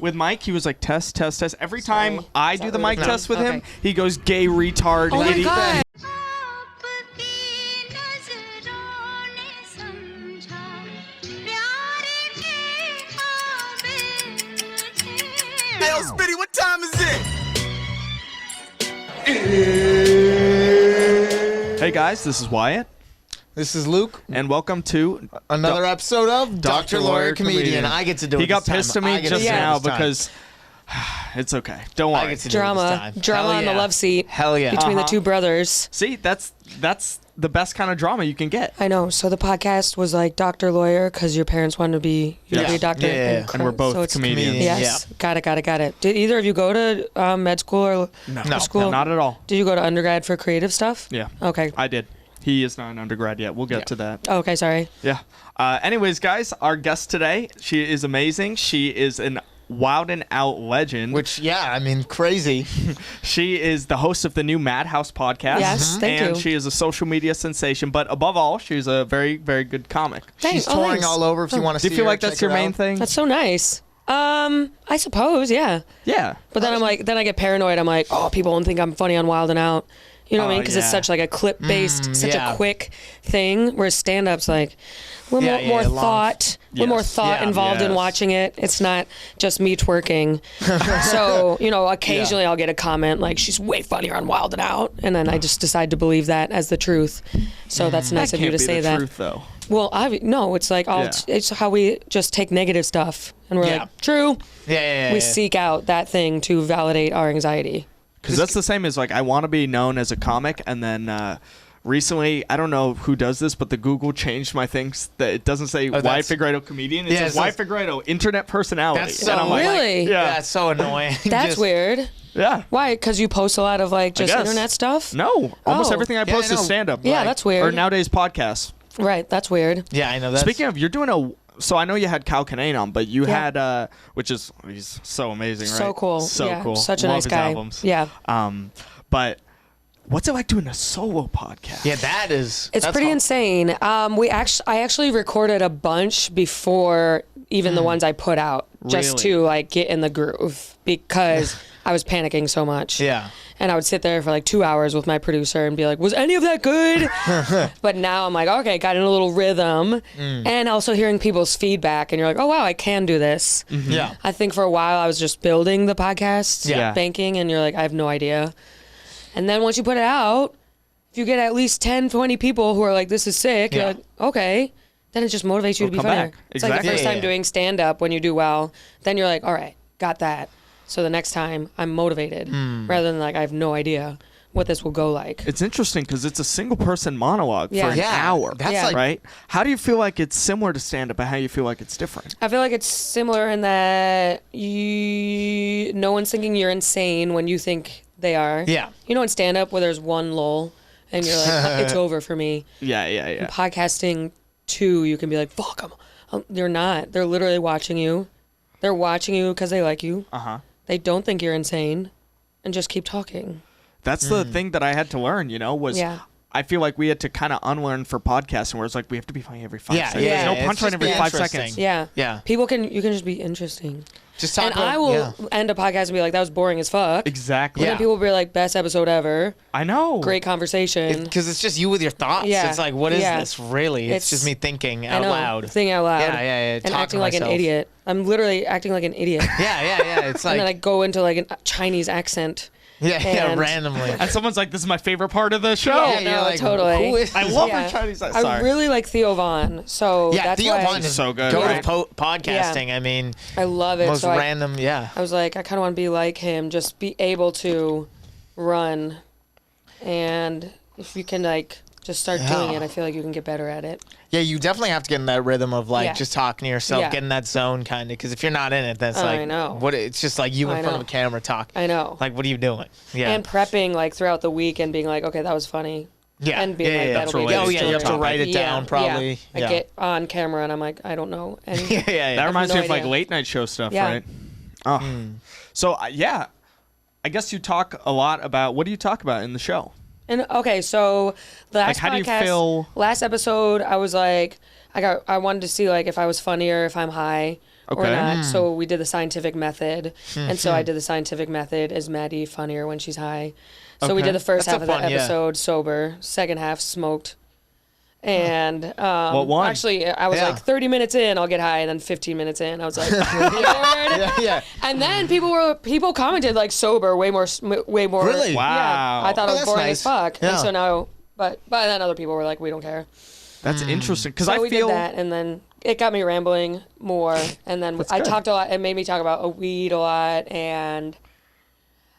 With Mike, he was like, test, test, test. Every time I do the mic No. test with him, he goes, gay retard. Oh my idiot. God. Hey, yo, Spitty, what time is it? Hey guys, this is Wyatt, This is Luke. and welcome to Another episode of Dr. Lawyer Comedian. I get to do it. He got this time. pissed at me I get to just do it now this time. because it's okay. Don't I worry. get to do it this Drama time. on the love seat. Hell yeah. Between the two brothers. See, that's the best kind of drama you can get. I know. So the podcast was like Dr. Lawyer because your parents wanted to be a doctor. Yeah. And we're both so it's comedians. Yes. Got it. Did either of you go to med school or school? Not at all. Did you go to undergrad for creative stuff? Yeah. Okay. I did. He is not an undergrad yet. We'll get to that. Oh, okay, sorry. Yeah. Anyways, guys, our guest today, she is amazing. She is an wild and out legend. Crazy. She is the host of the new Madhouse podcast. Yes, thank and you. she is a social media sensation. But above all, she's a very, very good comic. Thanks. She's touring thanks. all over if you want to Do see you feel her, like that's check your her main out. thing? That's so nice. I suppose, yeah. Yeah. But then then I get paranoid. I'm like, oh, people won't think I'm funny on Wild and Out. You know what I mean? Because it's such like a clip-based, such a quick thing. Whereas stand-up's like a little more thought, involved in watching it. It's not just me twerking. So occasionally I'll get a comment like, "She's way funnier on Wild and Out," and then I just decide to believe that as the truth. So that's nice That of you can't to be say the that. truth, though. Well, no, it's like it's how we just take negative stuff and we're like, true. Yeah. We seek out that thing to validate our anxiety. Because that's the same as like I want to be known as a comic, and then recently, I don't know who does this, but the Google changed my things that it doesn't say Wyatt Figueredo comedian. It says Wyatt Figueredo internet personality. That's so and I'm like, Really? yeah. That's so annoying. That's weird. Yeah. Why? Because you post a lot of like just guess. internet stuff? No, almost Oh. everything I post I is know. stand-up. Yeah, that's weird. Or nowadays podcasts. Right, that's weird. Yeah, I know that. Speaking of, you're doing so I know you had Cal Kinane on, but you had, which is, he's so amazing, right? So cool. So Yeah, cool. such a Love nice his guy. albums. Yeah. But what's it like doing a solo podcast? Yeah, that's Pretty hard. insane. I actually recorded a bunch before even the ones I put out, just Really? to like get in the groove because I was panicking so much. Yeah. And I would sit there for like 2 hours with my producer and be like, was any of that good? But now I'm like, okay, got in a little rhythm. And also hearing people's feedback and you're like, oh, wow, I can do this. Yeah. I think for a while I was just building the podcast, Yeah. banking, and you're like, I have no idea. And then once you put it out, if you get at least 10, 20 people who are like, this is sick, you're like, okay. Then it just motivates you to be come funnier. back. It's like the Exactly. first time doing stand-up when you do well. Then you're like, all right, got that. So the next time I'm motivated rather than like I have no idea what this will go like. It's interesting because it's a single person monologue Yeah. for an Yeah, hour. that's Yeah. like right? How do you feel like it's similar to stand up and how you feel like it's different? I feel like it's similar in that no one's thinking you're insane when you think they are. Yeah. You know in stand-up where there's one lull and you're like, it's over for me. Yeah. Podcasting too, you can be like, fuck them. They're not. They're literally watching you. They're watching you because they like you. Uh-huh. They don't think you're insane and just keep talking. That's the thing that I had to learn, was Yeah. I feel like we had to kind of unlearn for podcasting where it's like we have to be funny every 5 Yeah, seconds. yeah, No it's punchline just every be 5 interesting. seconds. Yeah. Yeah. You can just be interesting. Just talk And about, I will yeah. end a podcast and be like, that was boring as fuck. Exactly. And Yeah. then people will be like, best episode ever. I know. Great conversation. Because it's just you with your thoughts. Yeah. It's like, what is Yeah. this really? It's just It's- me thinking I out know, loud. thinking out loud. Yeah. And talking acting to like an myself. idiot. I'm literally acting like an idiot. Yeah. It's like, And then I go into like a Chinese accent. and- randomly. And someone's like, this is my favorite part of the show. Yeah, no, you're like, totally. who is I this? love Yeah. her Chinese. I Sorry. really like Theo Von. So Yeah, that's Theo why Von is So good, Go right? to podcasting. I mean, I love it. most So random. Yeah. I was like, I kind of want to be like him, just be able to run. And if you can like just start doing it, I feel like you can get better at it. Yeah, you definitely have to get in that rhythm of like Yeah. just talking to yourself, Yeah. get in that zone kind of. Because if you're not in it, that's I like know. what it's just like you in I front know. of a camera talking. I know. Like, what are you doing? Yeah. And prepping like throughout the week and being like, okay, that was funny. yeah. And being like, yeah. that'll be a related good Oh yeah, you have to story. write it Yeah, down probably. Yeah. I get on camera and I'm like, I don't know. And yeah. That reminds no me of like idea. late night show stuff, Yeah. right? Oh. So, yeah. I guess you talk a lot about, what do you talk about in the show? And okay, so the last how do you podcast, feel- last episode, I was like, I wanted to see like if I was funnier, if I'm high, or not. So we did the scientific method, and so I did the scientific method as Maddy Funnier when she's high. So we did the first half of that episode sober, second half smoked. And what one? Actually, I was like 30 minutes in, I'll get high, and then 15 minutes in, I was like, yeah. And then people commented like sober, way more. Really? Wow. Yeah, I thought it was boring nice. as fuck. Yeah. And so now, but then other people were like, we don't care. That's interesting because So I we feel did that, and then it got me rambling more, and then I talked a lot. It made me talk about weed a lot and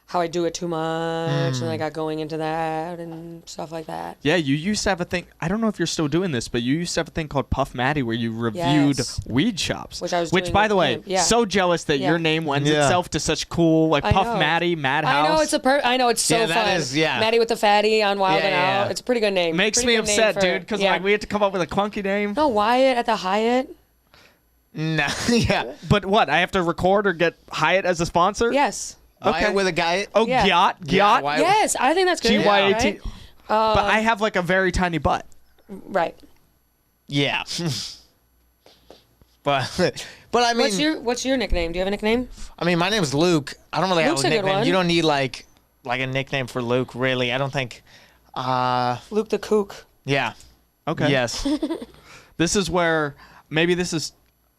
how I do it too much, and I got going into that and stuff like that. Yeah, you used to have a thing. I don't know if you're still doing this, but you used to have a thing called Puff Maddy where you reviewed weed shops. Which I was Which, doing by with the way, him. Yeah. so jealous that your name lends itself to such cool, like I Puff know. Maddy, Madhouse. I know I know it's so Yeah, fun. that is, Maddy with the fatty on Wild and Out. It's a pretty good name. Makes Pretty me good name upset, for- dude, because like we had to come up with a clunky name. No, Wyatt at the Hyatt. No, yeah. But what? I have to record or get Hyatt as a sponsor? Yes. Okay. With a guy. Oh, Yeah. Gyat? Yeah, Gyat? Yes, I think that's good. Gyat. Right? But I have like a very tiny butt. Right. Yeah. but I mean, What's your nickname? Do you have a nickname? I mean, my name's Luke. I don't really Luke's have a a good nickname. one. You don't need like a nickname for Luke, really. I don't think. Luke the Kook. Yeah. Okay. Yes. This is where maybe this is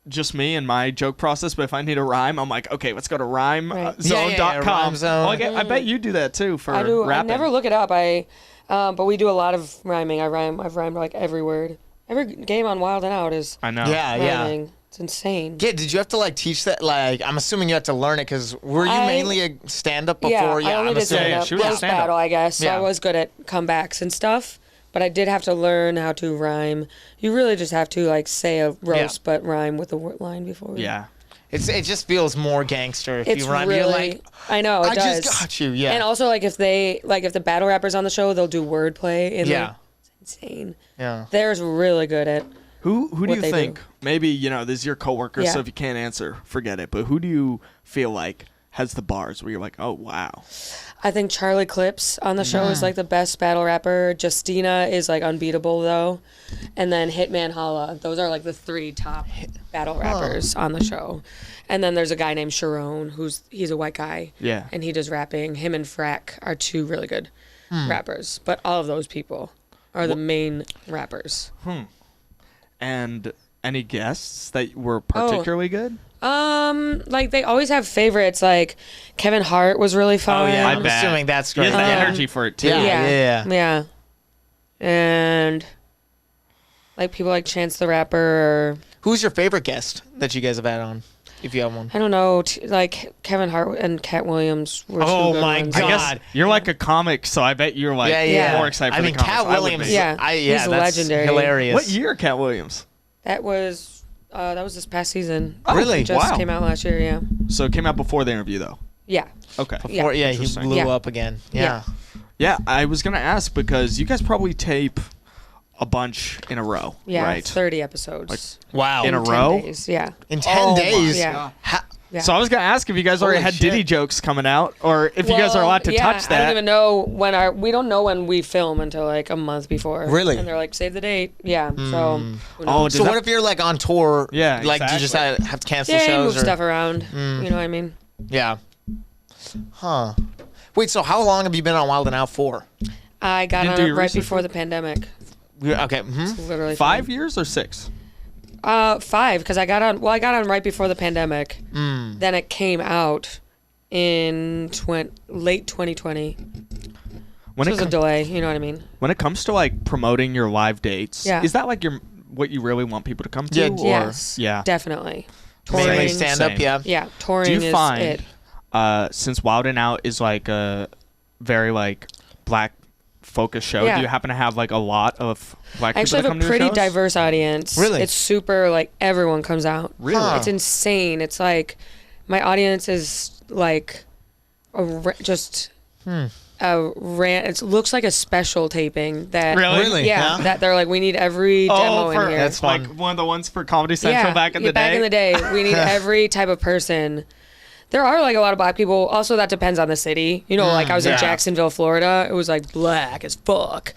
just me and my joke process, but if I need a rhyme, I'm like, okay, let's go to rhymezone.com. Rhyme Zone. I bet you do that too for I do. rapping. I never look it up. But we do a lot of rhyming. I've rhymed like every word. Every game on Wild and Out is I know. rhyming. It's insane. Yeah, did you have to like teach that? Like, I'm assuming you had to learn it because were you mainly a stand-up before? Yeah, I only I'm did assuming. stand-up. she was a roast stand-up. battle, I guess. So Yeah. I was good at comebacks and stuff. But I did have to learn how to rhyme. You really just have to like say a roast, but rhyme with the line before. Yeah. It just feels more gangster if It's you rhyme. really. You're like, I know it I does. just got you. Yeah. And also like if the battle rappers on the show, they'll do wordplay. Yeah. It's insane. Yeah. They're really good at. Who do what you they think? do. Maybe, this is your coworker, Yeah. so if you can't answer, forget it. But who do you feel like has the bars where you're like, oh, wow. I think Charlie Clips on the show is like the best battle rapper. Justina is like unbeatable though. And then Hitman Holla. Those are like the 3 top battle rappers on the show. And then there's a guy named Sharon he's a white guy. Yeah. And he does rapping. Him and Frack are 2 really good rappers. But all of those people are the main rappers. And any guests that were particularly good? Like they always have favorites. Like Kevin Hart was really fun. Oh yeah. I I'm bet. assuming that's He great. has the energy for it, too. Yeah. And like people like Chance the Rapper or Who's your favorite guest that you guys have had on, if you have one? I don't know, like Kevin Hart and Cat Williams were Oh two good my ones. God. I guess you're like a comic, so I bet you're like more excited for the comics. Cat I would Williams. be. Yeah, that's he's legendary. Hilarious. What year, Cat Williams? That was this past season. Oh, Really? It just Wow. came out last year, yeah. So it came out before the interview, though. Yeah. Okay. Before, he Interesting. blew Yeah. up again. Yeah. Yeah, I was going to ask because you guys probably tape a bunch in a row, Yeah. right? 30 episodes. Wow. In a 10 row? days, yeah. In 10 days? Yeah. Yeah. So I was going to ask if you guys already Holy had Diddy shit. jokes coming out or if you guys are allowed to touch I that. don't even know we don't know when we film until like a month before. Really? And they're like, save the date. Yeah. So who Oh, knows? does So that- what if you're like on tour? Yeah, Like you just exactly. have to cancel yeah, you shows move or stuff around. You know what I mean? Yeah. Huh. Wait, so how long have you been on Wild and Out for? I got Didn't on do it your right research before the pandemic. Okay. Mhm. Literally 5 years or 6? 5 because I got on right before the pandemic. Then it came out in late 2020. When So it it was a delay, you know what I mean? when it comes to like promoting your live dates, Yeah. is that like what you really want people to come to? Yeah, or- Yes. Yeah. Definitely. Mainly Touring. stand up, Same. yeah. Yeah, touring Do you is find it. since Wild and Out is like a very like black focused show, Yeah. do you happen to have like a lot of black I actually people that have come a to your pretty shows? diverse audience. Really? It's super like everyone comes out. Really? Huh. It's insane. It's like my audience is like it looks like a special taping that Really? yeah, Yeah. that they're like we need every demo in here. That's fun. like one of the ones for Comedy Central back in the day. Back in the day, we need every type of person There are like a lot of black people. Also, that depends on the city. You know, like I was in Jacksonville, Florida. It was like black as fuck.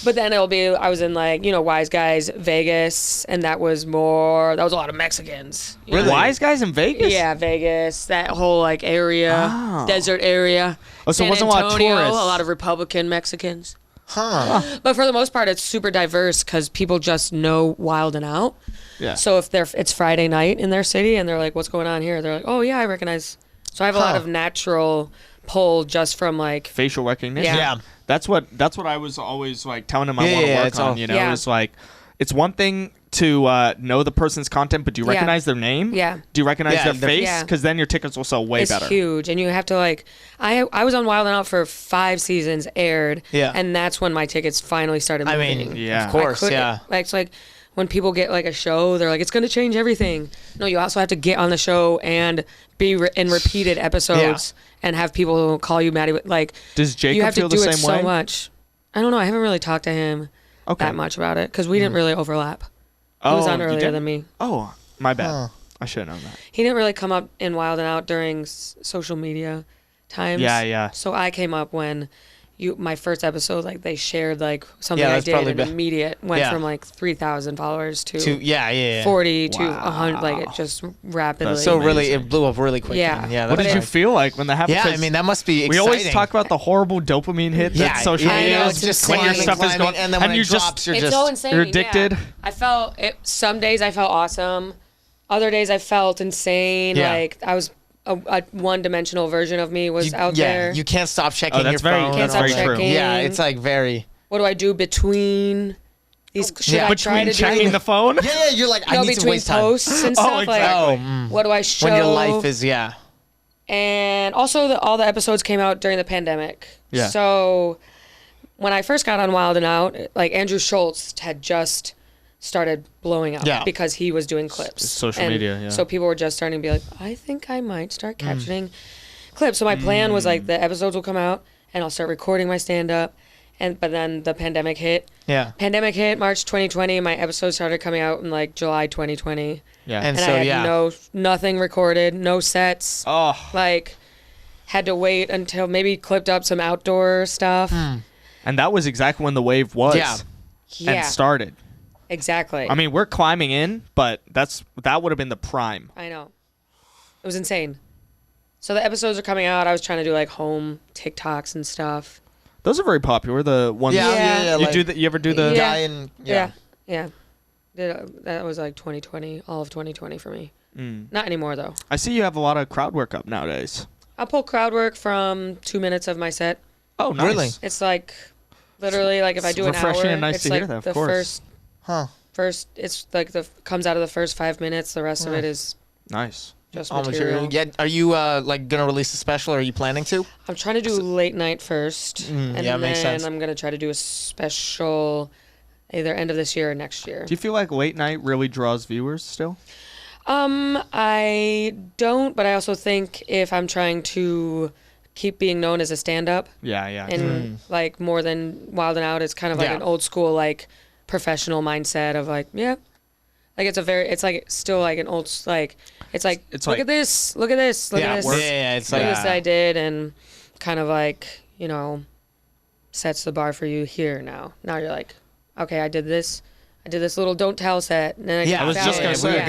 But then I was in like, Wise Guys, Vegas, and that was a lot of Mexicans. Really? Wise Guys in Vegas? Yeah, Vegas. That whole like area, desert area. Oh, so San it wasn't Antonio, a lot of tourists. a lot of Republican Mexicans. Huh. But for the most part, it's super diverse because people just know Wild and Out. Yeah. So if it's Friday night in their city and they're like, what's going on here? They're like, oh, yeah, I recognize. So I have a lot of natural pull just from like facial recognition. Yeah. That's what I was always like telling them I want to work on. It's like it's one thing to know the person's content, but do you recognize their name? Yeah. Do you recognize their face? Yeah. Because then your tickets will sell way better. It's huge, and you have to like. I was on Wild and Out for 5 seasons, aired. Yeah. And that's when my tickets finally started moving. I mean, yeah. of course, yeah. Like, it's like when people get like a show, they're like, it's going to change everything. No, you also have to get on the show and be in repeated episodes and have people call you Maddy. Like, does Jacob you have to feel do the it same way? so much. I don't know. I haven't really talked to him that much about it because we didn't really overlap. He was on earlier than me. Oh, my bad. I should have known that. He didn't really come up in Wild and Out during social media times. Yeah. So I came up when my first episode, like they shared like something I did and immediate went from like 3,000 followers to 40 to 100, like it just rapidly. That's so really, it blew up really quick. Yeah. What did you feel like when that happened? Yeah, I mean, that must be exciting. We always talk about the horrible dopamine hit that social media know, is. it's just when your stuff is going, and then when it drops, it's so insane. You're addicted. Yeah. I felt it. Some days I felt awesome. Other days I felt insane. Yeah. Like I was a one-dimensional version of me was out there. You can't stop checking your that's phone. Can't stop checking. Yeah, it's like very. What do I do between these? Should I try Between to checking do the phone? Yeah, you're like, I need to between waste time. posts and stuff. exactly. Like, what do I show? When your life is, And also, all the episodes came out during the pandemic. Yeah. So when I first got on Wild and Out, like Andrew Schultz had just started blowing up because he was doing clips. Social media, yeah. So people were just starting to be like, I think I might start captioning clips. So my plan was like the episodes will come out and I'll start recording my stand-up. But then the pandemic hit. Yeah. Pandemic hit March 2020. My episodes started coming out in like July 2020. Yeah. And I had nothing recorded, no sets. Oh. Like, had to wait until maybe clipped up some outdoor stuff. And that was exactly when the wave was. And started. Exactly. I mean, we're climbing in, but that would have been the prime. I know. It was insane. So the episodes are coming out. I was trying to do like home TikToks and stuff. Those are very popular. The ones. Yeah. You you ever do the guy and Yeah. That was like 2020, all of 2020 for me. Not anymore though. I see you have a lot of crowd work up nowadays. I'll pull crowd work from 2 minutes of my set. Oh, nice. Really? It's like literally like if I do an hour, refreshing and nice it's to like hear that, of the course. first. It's like comes out of the first 5 minutes. The rest of it is nice. just all material. material. Yeah. Are you like gonna release a special? Or are you planning to? I'm trying to do late night first, and then makes sense. I'm gonna try to do a special either end of this year or next year. Do you feel like late night really draws viewers still? I don't, but I also think if I'm trying to keep being known as a stand-up, and like more than Wild and Out, it's kind of like an old school like professional mindset of like like it's like still like an old like it's like look at this, look at this, look at this, it's look like at this I did, and kind of like sets the bar for you here now. Now you're like, okay, I did this little don't tell set, and then I was just gonna say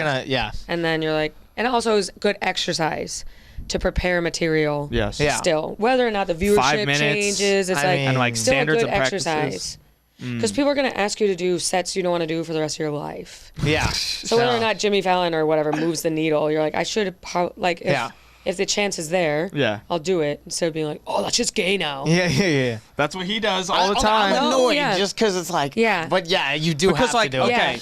and then you're like, and it also is good exercise to prepare material. Yes. Yeah. Still, whether or not the 5 viewership minutes. changes, it's And like still standards a good and practices. exercise. Because people are gonna ask you to do sets you don't want to do for the rest of your life. Yeah. So whether or not Jimmy Fallon or whatever moves the needle, you're like, I should like if the chance is there, I'll do it instead of being like, oh, that's just gay now. Yeah. That's what he does all the time. I'm annoyed just because it's like, but you do because have to do it. Okay,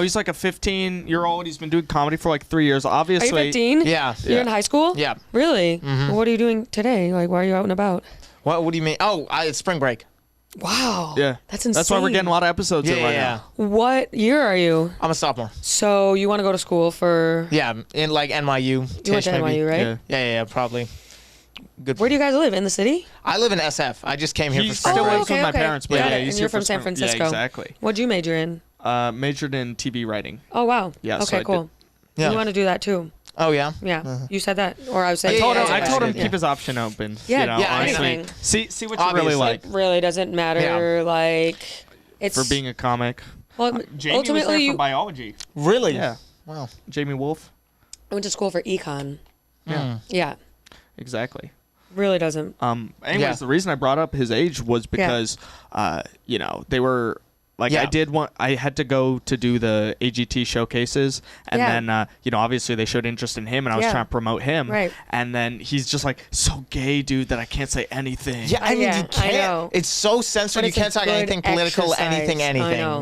he's like a 15-year-old. He's been doing comedy for like 3 years. Obviously, Are you 15? Yeah. You're in high school? Yeah. Really? Well, what are you doing today? Like, why are you out and about? What do you mean? Oh, it's spring break. Wow. Yeah. That's insane. That's why we're getting a lot of episodes in right now. What year are you? I'm a sophomore. So you want to go to school for? Yeah, in like NYU. You went to NYU, right? Yeah, probably. Good. Where do you guys live? In the city? I live in SF. I just came here for He spring still break. lives with my parents, but and he's you're here from for San Francisco. Yeah, exactly. What'd you major in? Majored in TV writing. Oh wow. Yeah. Okay, so cool. Yeah. You want to do that too? Oh yeah. Yeah, you said that, or I was saying. I told him keep his option open. Yeah, you know, yeah, honestly. anything. See what you really like. It really doesn't matter. Like, it's for being a comic. Well, Jamie was there for biology. Really? Yeah. Wow. Jamie Wolf. I went to school for econ. Yeah. Yeah. Exactly. Really doesn't. Anyways, the reason I brought up his age was because, you know, they were like I had to go to do the AGT showcases, and then you know, obviously they showed interest in him, and I was trying to promote him, right? And then he's just like so gay, dude, that I can't say anything. Yeah, I mean, you can't. I know. It's so censored. You can't talk anything political, anything.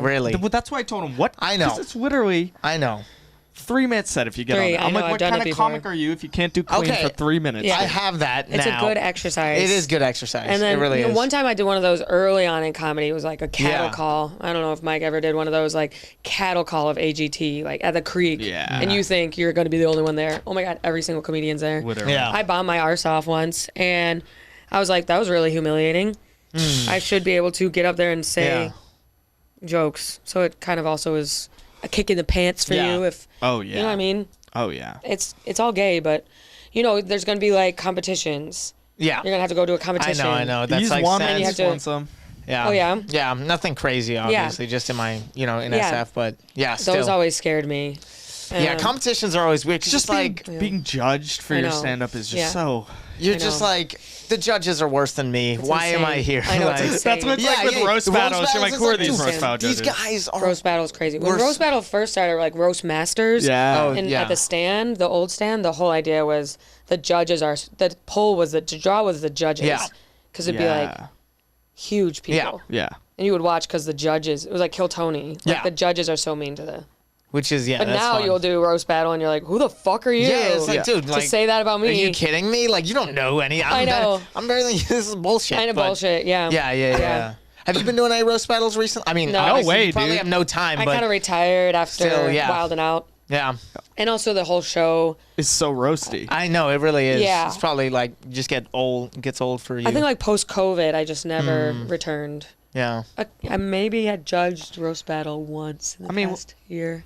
Really. Well, that's why I told him what. I know. 'Cause it's literally. I know. 3-minute set if you get on there. I'm like, what kind of comic are you if you can't do clean for 3 minutes? Yeah. I have that now. It's a good exercise. It is good exercise. And then it really is. One time I did one of those early on in comedy. It was like a cattle call. I don't know if Mike ever did one of those, like cattle call of AGT, like at the creek. Yeah. And you think you're going to be the only one there. Oh my God, every single comedian's there. Literally. Yeah. I bombed my arse off once, and I was like, that was really humiliating. I should be able to get up there and say jokes. So it kind of also is a kick in the pants for you if you know what I mean. Oh yeah. It's all gay, but you know there's gonna be like competitions. Yeah. You're gonna have to go to a competition. I know. That's He's like won, and you have won some. Yeah. Oh yeah. Yeah. Nothing crazy, obviously, just in my in SF, but still. Those always scared me. Yeah, competitions are always weird. It's just like being judged for your stand-up is just so. You're just like, the judges are worse than me. Why am I here? I know, like, it's that's what it's like with roast battles. You're like, who are these roast battle judges? These guys are. Roast battle is crazy. When roast battle first started, like roast masters. Yeah. At the stand, the old stand, the whole idea was the draw was the judges. Yeah. Because it'd be like huge people. Yeah. And you would watch because the judges, it was like Kill Tony. Like the judges are so mean to the. Which is, But that's now fun. you'll do roast battle and you're like, who the fuck are you? Yeah, it's like, dude, to like, say that about me. Are you kidding me? Like, you don't know any. I know. I'm barely, this is bullshit. Kind of bullshit, yeah. Yeah. Have you been doing any roast battles recently? I mean, No way, you probably dude. have no time, I but kind of retired after Wild and Out. Yeah. And also the whole show. It's so roasty. I know, it really is. Yeah. It's probably like, just gets old for you. I think like post-COVID, I just never returned. Yeah. I maybe had judged roast battle once in the past year.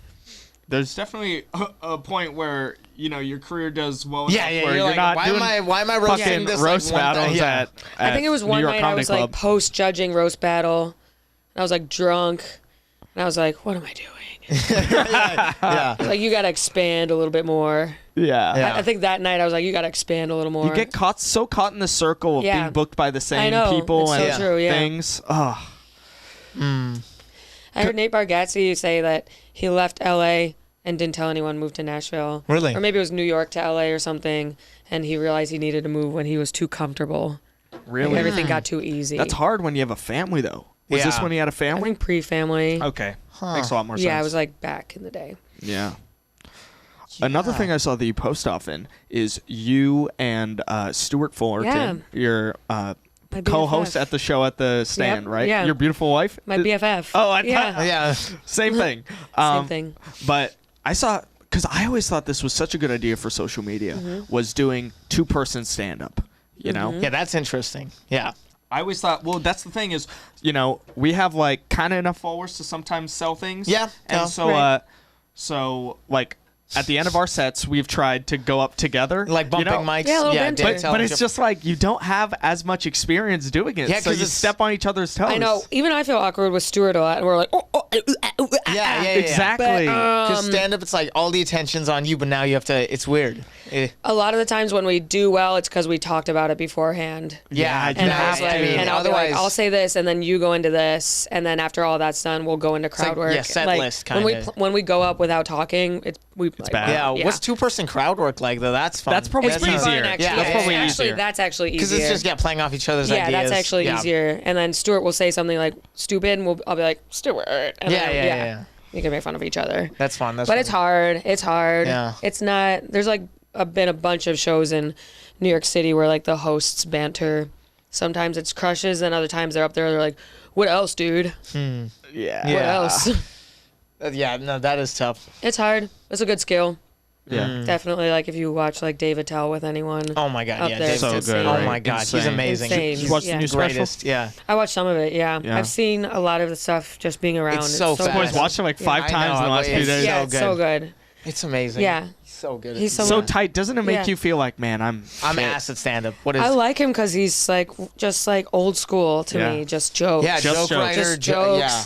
There's definitely a point where you know your career does well enough where you're you're like, not why doing am I roasting this roast like, battles at I think it was one night I was like post-judging roast battle, and I was like drunk, and I was like, what am I doing? yeah. Like, you got to expand a little bit more. Yeah. I think that night I was like, you got to expand a little more. You get so caught in the circle of being booked by the same people it's and so true, things. Oh. I heard Nate Bargatze say that he left LA and didn't tell anyone, moved to Nashville. Really? Or maybe it was New York to LA or something, and he realized he needed to move when he was too comfortable. Really? Like, everything got too easy. That's hard when you have a family, though. Was this when he had a I family? think pre-family. Okay. Makes a lot more sense. Yeah, it was like back in the day. Yeah. Another thing I saw that you post often is you and Stuart Fullerton, your co-host at the show at the stand, right? Yeah. Your beautiful wife? My BFF. Oh, I thought. Yeah. Same thing. Same thing. But I saw, because I always thought this was such a good idea for social media, was doing two-person stand-up, you know? Yeah, that's interesting. Yeah. I always thought, well, that's the thing is, you know, we have like kind of enough followers to sometimes sell things. Yeah. And so like at the end of our sets, we've tried to go up together. Like bumping mics. Yeah, a little banter. But it's just like you don't have as much experience doing it. Yeah, so you step on each other's toes. I know. Even I feel awkward with Stuart a lot. And we're like, Yeah. Exactly. Because stand-up, it's like all the attention's on you, but now you have to, it's weird. A lot of the times when we do well, it's because we talked about it beforehand. Yeah. And I was like, and I'll be like, I'll say this, and then you go into this, and then after all that's done, we'll go into crowd work. Yeah, set like, list kind of. When we go up without talking, it's bad. Yeah. What's two-person crowd work like though? That's fun. That's probably It's pretty easier. fun, actually. Yeah, that's probably actually, easier. That's actually easier. Because it's just playing off each other's ideas. Yeah, that's actually easier. And then Stuart will say something like stupid, and I'll be like, Stuart. And Yeah. We can make fun of each other. That's fun. But it's hard. It's hard. Yeah. It's not. There's like been a bunch of shows in New York City where like the hosts banter. Sometimes it's crushes, and other times they're up there. They're like, "What else, dude? Yeah. What else?" Yeah. No, that is tough. It's hard. It's a good skill. Yeah. Definitely. Like if you watch like David Tell with anyone. Oh my God. Up Yeah. there, Dave's so it's good. insane. Oh my God. He's Insane. amazing. Insane. Did you watch the new special? Greatest. Yeah. I watched some of it. Yeah. Yeah. I've seen a lot of the stuff just being around. It's so fast. I've watched it like 5 I times know, in the last but few it's days. Yeah, so it's so good. It's amazing. Yeah. So good. He's So tight. Doesn't it make you feel like, man, I'm ass at stand-up? What is? I like him because he's like just like old school to me. Just jokes. Yeah, Just joke writer. Just jokes. Yeah.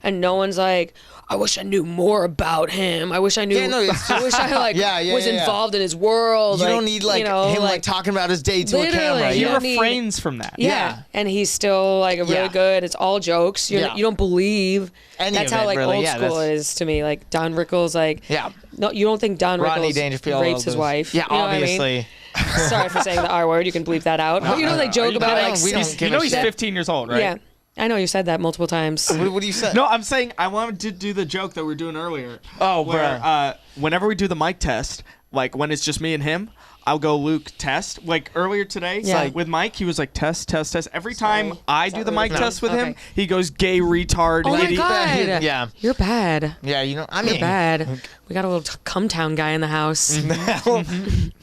And no one's like, I wish I knew more about him. I wish I knew. Yeah, no, I wish I like was involved in his world. You like, don't need like him like talking about his day to a camera. He You don't refrains from that. Yeah. And he's still like really good. It's all jokes. You don't believe. That's how like old school is to me. Like Don Rickles, like no, you don't think Don Rickles rapes his wife? Yeah, you know obviously. What I mean? Sorry for saying the R word. You can bleep that out. But you know they joke about like he's 15 years old, right? Yeah. I know you said that multiple times. What do you say? No, I'm saying I wanted to do the joke that we were doing earlier. Oh, where whenever we do the mic test, like when it's just me and him, I'll go Luke test. Like earlier today, with Mike, he was like test, test, test. Every time I do the mic test with him, he goes gay retard. Oh idiot. my god! Yeah, you're bad. Yeah, you know, I mean, you're bad. We got a little Cumtown guy in the house.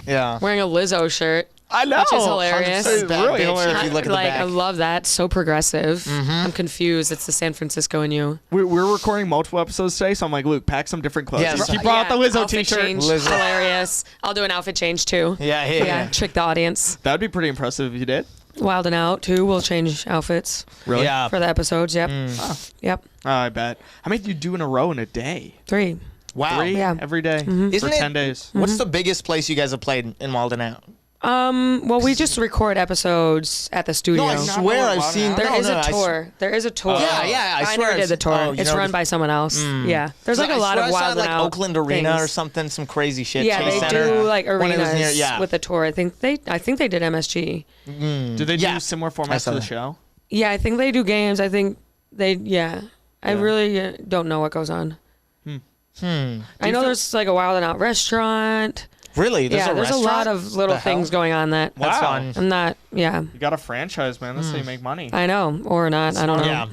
Yeah, wearing a Lizzo shirt. I know. Which is hilarious. It's really hilarious if you look at the back. I love that. So progressive. I'm confused. It's the San Francisco in you. We're recording multiple episodes today, so I'm like, Luke, pack some different clothes. Yes. He brought the Lizzo outfit t-shirt. Change. Hilarious. I'll do an outfit change too. Yeah. Trick the audience. That would be pretty impressive if you did. Wild and Out too. We'll change outfits. Really? Yeah. For the episodes. Yep. Yep. Oh, I bet. How many do you do in a row in a day? 3. Wow. 3 every day for 10 days. What's the biggest place you guys have played in Wild and Out? Well, we just record episodes at the studio. No, I swear I've seen. There is a tour. There is a tour. Yeah. I swear never did the tour. Oh, it's run by someone else. Yeah. There's like a lot of Wild and Out Oakland Arena things. or something, some crazy shit. Yeah, Chase they Center. do like arenas near, with the tour. I think they did MSG. Do they do similar formats to the show? Yeah, I think they do games. I think they. Yeah, I really don't know what goes on. I know there's like a Wild and Out restaurant. Really? There's a lot of little things going on that. That's fun. I'm not. Yeah. You got a franchise, man. That's how you make money. I know, or not. I don't know. Yeah.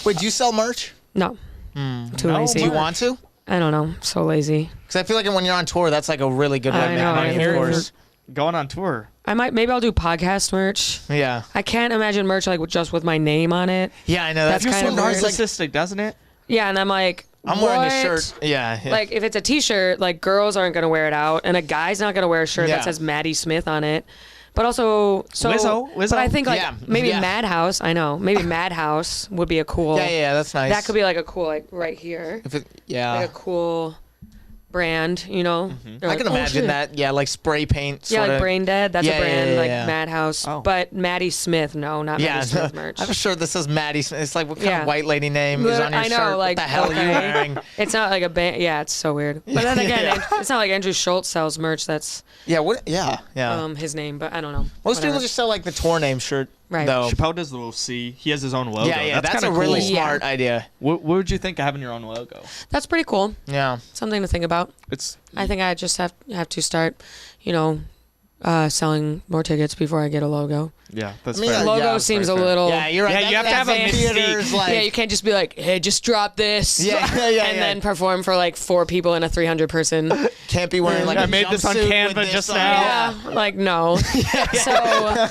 Wait, do you sell merch? No. Too lazy. Do you want to? I don't know. So lazy. Because I feel like when you're on tour, that's like a really good way to I make know, money, of course. Going on tour. Maybe I'll do podcast merch. Yeah. I can't imagine merch like just with my name on it. Yeah, I know. That's kind of weird. narcissistic, doesn't it? Yeah, and I'm like, I'm wearing what? a shirt. Yeah. Like if it's a t-shirt, like girls aren't gonna wear it out, and a guy's not gonna wear a shirt that says Maddy Smith on it. But also, Lizzo. But I think like maybe Madhouse. I know maybe Madhouse would be a cool. Yeah, that's nice. That could be like a cool like right here. If it, like a cool brand, you know. I can imagine that. Yeah, like spray paint. Yeah, Sorta. like Brain Dead. That's a brand like yeah. Madhouse. Oh. But Maddy Smith, no, not Maddy Smith merch. I have a shirt that says Maddy Smith. It's like, what kind of white lady name is on your I know, shirt? like, what the hell are you wearing? It's not like a band. Yeah, it's so weird. But then again, it's not like Andrew Schultz sells merch. That's his name. But I don't know. Most people just sell like the tour name shirt. Right. Though. Chappelle does the little C. He has his own logo. Yeah, that's a cool. really smart idea. What would you think of having your own logo? That's pretty cool. Yeah. Something to think about. I think I just have to start, selling more tickets before I get a logo. Yeah, that's fair. Logo seems a little. Yeah, you're right. Yeah, you have to have a mystique. Yeah, you can't just be like, hey, just drop this. Yeah. And then perform for like 4 people in a 300-person. Can't be wearing like I a made this on jumpsuit Canva with just this now. Yeah, like no. So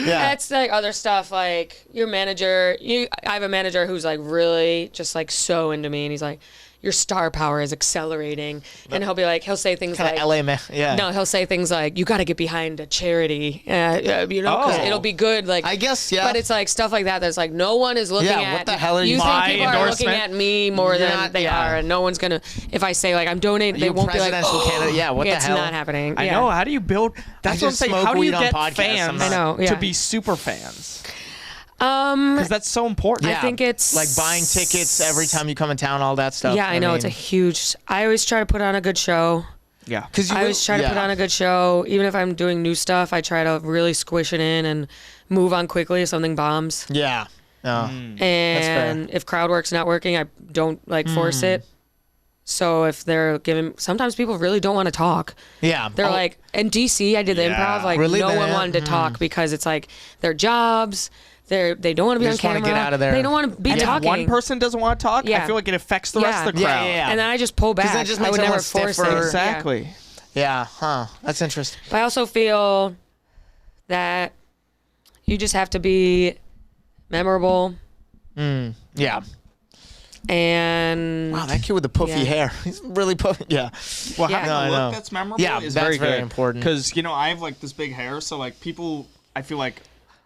that's like other stuff. Like your manager. I have a manager who's like really just like so into me, and he's like, your star power is accelerating, and he'll say things Kinda like, LA man. Yeah. No, he'll say things like, you got to get behind a charity, 'cause it'll be good. Like I guess, yeah. But it's like stuff like that. That's like no one is looking at. What the hell are you? You think My people are looking endorsement? at me more than they are, and no one's gonna. If I say like I'm donating, they won't be like, presidential candidate. Yeah, what the it's hell? not happening. I know. How do you build? That's what I'm just saying. smoke How do you weed on get podcasts. fans I know, yeah. to be super fans? Um, Because that's so important. I think it's like buying tickets every time you come in town, all that stuff. Yeah, I know it's a huge. I always try to put on a good show. Yeah. Because I always try to put on a good show. Even if I'm doing new stuff, I try to really squish it in and move on quickly if something bombs. Yeah. No. And if crowd work's not working, I don't like force it. So if they're giving, sometimes people really don't want to talk. Yeah. They're like, in DC, I did the improv. Like Really? no one wanted to talk because it's like their jobs. They don't want to be on just wanna camera. get out of there. They don't want to be And if talking. one person doesn't want to talk, I feel like it affects the rest of the crowd. Yeah. And then I just pull back. that just I makes would never everyone force it. stiffer. Exactly. Yeah. Huh. That's interesting. But I also feel that you just have to be memorable. Yeah. And wow, that kid with the puffy hair. He's really puffy. Yeah. Well, Yeah. having No, I a know. look that's memorable Yeah, is that's very, very good. important. Because, I have like this big hair, so like people, I feel like,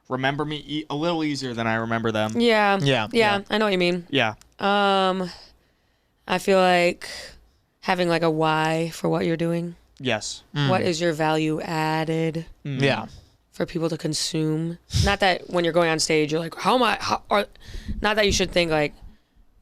remember me a little easier than I remember them. Yeah. Yeah. Yeah. I know what you mean. Yeah. I feel like having like a why for what you're doing. Yes. What is your value added Yeah. for people to consume? Not that when you're going on stage, you're like, or not that you should think like,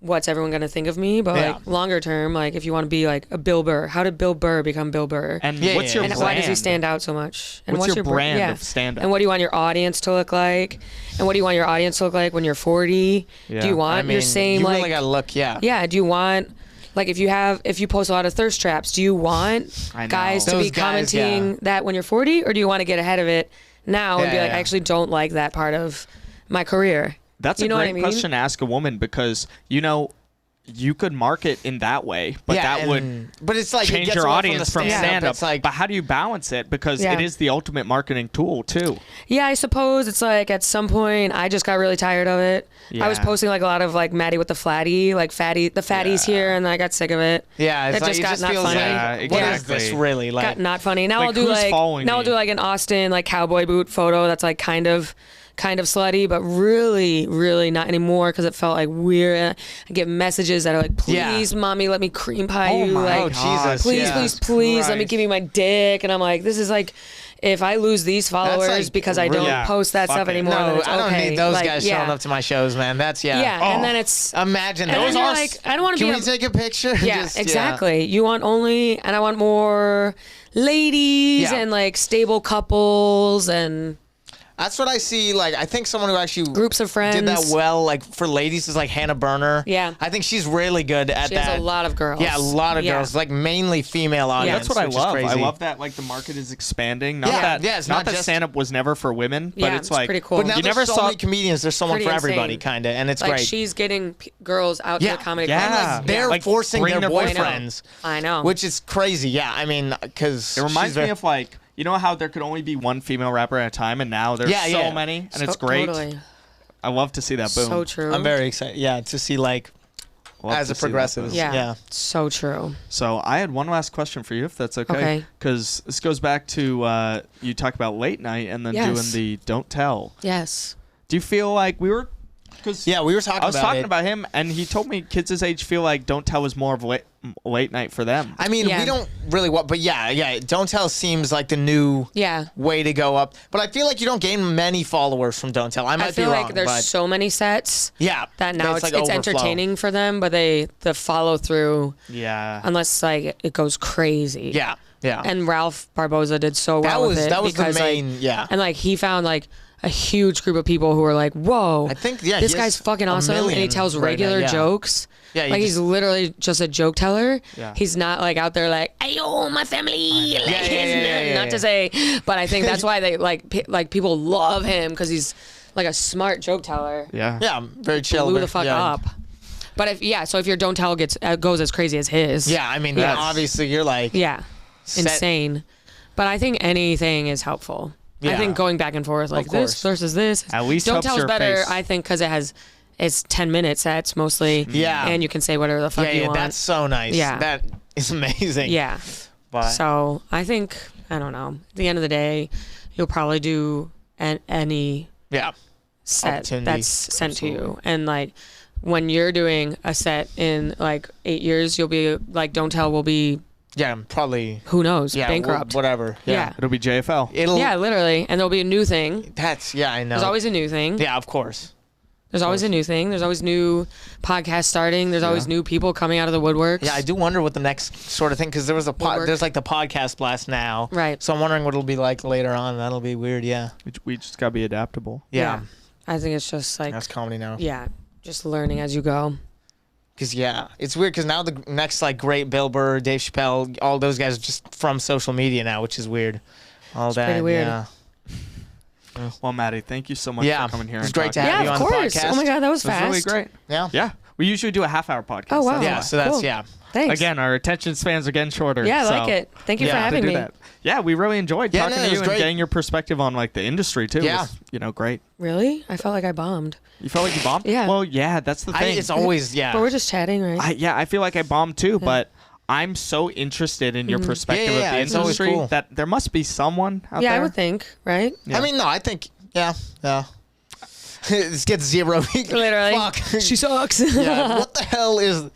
what's everyone going to think of me? But like longer term, like if you want to be like a Bill Burr, how did Bill Burr become Bill Burr? And Yeah, what's yeah, your And brand? why does he stand out so much? And What's your br- brand of stand-up? And what do you want your audience to look like? And what do you want your audience to look like when you're 40? Yeah. Do you want your same you like really gotta look. Yeah. yeah, do you want like if you post a lot of thirst traps, do you want I know. guys to Those be guys, commenting that when you're 40, or do you want to get ahead of it now and be like, Yeah. I actually don't like that part of my career? That's You a know what great I mean? question to ask a woman because, you could market in that way, but that would But it's like it change gets your away audience from stand-up. stand-up. It's like But how do you balance it? Because Yeah. it is the ultimate marketing tool, too. Yeah, I suppose it's like at some point I just got really tired of it. I was Yeah. posting like a lot of like Maddie with the flatty, like the fatty's here, and I got sick of it. yeah, it's That like, just it got just not feels funny. like Yeah, what is this exactly. really like? Got not funny. Now Like, I'll do who's like following now I'll me? do like an Austin like cowboy boot photo that's like kind of slutty, but really, really not anymore because it felt like weird. I get messages that are like, "Please, mommy, let me cream pie Oh you." my Like, Oh Jesus! please, yeah. please, let me Christ. give you my dick. And I'm like, this is like, if I lose these followers like because I don't really- post that fuck stuff it. anymore, then No, it's I don't okay. need those Like, guys showing up to my shows, man. That's Yeah, and then it's Imagine and then those you're are. like, I don't want to Can be. we take a picture? Yeah, Just- exactly. You want only, and I want more ladies Yeah. and like stable couples and That's what I see. Like, I think someone who actually groups of friends. did that well, like for ladies, is like Hannah Berner. Yeah. I think she's really good at She that. has a lot of girls. Yeah, a lot of Yeah. girls, like mainly female audience. That's what I which is love. I crazy. love that like the market is expanding. Not Yeah, that yeah, it's not not that just- stand-up was never for women, but Yeah, it's it's like pretty cool. But now You there's never so saw- many comedians. There's someone Pretty for everybody, insane. kind of, and it's Like great. she's getting girls out Yeah. to the comedy Yeah. clubs. And, like, They're like, forcing bring their their boyfriend. boyfriends, I know. which is crazy. Yeah, I mean, because it reminds me of like how there could only be one female rapper at a time, and now there's so yeah. many, and So- it's great. Totally. I love to see that boom. So true. I'm very excited. Yeah, to see like Love as to it see that progresses. boom. Yeah. Yeah. So true. So I had one last question for you, if that's okay. Okay. Because this goes back to you talk about late night and then Yes. doing the don't tell. Yes. Do you feel like we were? Because Yeah, we were talking. I was talking it. about him, and he told me kids his age feel like don't tell is more of late night for them. I mean, Yeah. we don't really want, but yeah. Don't Tell seems like the new Yeah. way to go up. But I feel like you don't gain many followers from Don't Tell. I might I feel be wrong, like there's but so many sets yeah, that now it's overflow. entertaining for them, but the follow through, Yeah. unless like it goes crazy. Yeah, yeah. And Ralph Barboza did so that well was with it that was the because, main. like, yeah, and like he found like a huge group of people who were like, "Whoa, I think yeah. this he guy's has fucking a awesome," and he million tells right now, regular yeah. jokes. Yeah, he like just- he's literally just a joke teller. Yeah. He's not like out there like, "Ayo, my family." Like, yeah, not to say, but I think that's why they like people love him because he's like a smart joke teller. Yeah. Yeah, very chill. Blew very- the fuck yeah. up. But so if your don't tell goes as crazy as his. Yeah, I mean, Yeah. obviously you're like Yeah. set- Insane. But I think anything is helpful. I Yeah. think going back and forth like course. this versus this. At least don't helps tell's your better. face. I think because it's 10 minute sets mostly. Yeah. And you can say whatever the fuck you yeah, want. that's so nice. Yeah. That is amazing. Yeah. But So I think I don't know. At the end of the day, you'll probably do any yeah, set Opportunity. that's sent to you, and like when you're doing a set in like 8 years, you'll be like, don't tell will be yeah, probably who knows yeah, bankrupt. whatever. Yeah. It'll be JFL. It'll Yeah, literally, and there'll be a new thing. That's I know. There's always a new thing. yeah, of course. There's always a new thing. There's always new podcasts starting. There's always new people coming out of the woodworks. Yeah, I do wonder what the next sort of thing because there was Woodwork. there's like the podcast blast now. Right. So I'm wondering what it'll be like later on. That'll be weird. Yeah. We just gotta be adaptable. Yeah. I think it's just like, That's comedy now. yeah, just learning as you go. Because yeah, it's weird because now the next like great Bill Burr, Dave Chappelle, all those guys are just from social media now, which is weird. All that. pretty weird. Yeah. Well, Maddie, thank you so much Yeah. for coming here. It's and great to talking. have Yeah, you of on the course. podcast. Oh my god, that was It was fast. really great. Yeah. Yeah. We usually do a half-hour podcast. Oh wow. That's Yeah. why. So that's Cool. yeah. Thanks. Again, our attention spans are getting shorter. Yeah, I so like it. Thank you for having me. Yeah, we really enjoyed talking to you and great. getting your perspective on like the industry too. Yeah. It was, great. Really? I felt like I bombed. You felt like you bombed? Yeah. Well, yeah, that's the thing. It's always, But we're just chatting, right? I feel like I bombed too, but I'm so interested in your perspective of the it's always industry cool. that there must be someone out there. I would think, right? Yeah. I mean, no, I think, yeah. This gets 0. Literally. Fuck. She sucks. Yeah, what the hell is...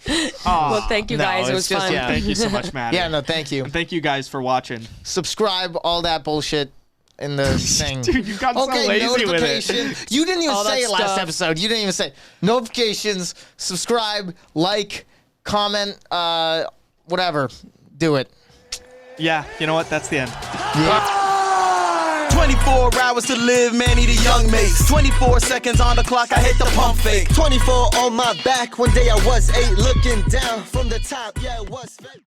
Well, thank you guys. It was just- fun. yeah. Thank you so much, Matt. Yeah, no, thank you. And thank you guys for watching. Subscribe, all that bullshit in the thing. Dude, you've gotten so lazy with it. You didn't even All say that it last stuff. episode. You didn't even say notifications, subscribe, like, comment, whatever. Do it. Yeah, you know what? That's the end. 24 hours to live, man, need a young mates. 24 seconds on the clock, I hit the pump fake. 24 on my back, one day I was 8, looking down from the top, yeah, it was fake.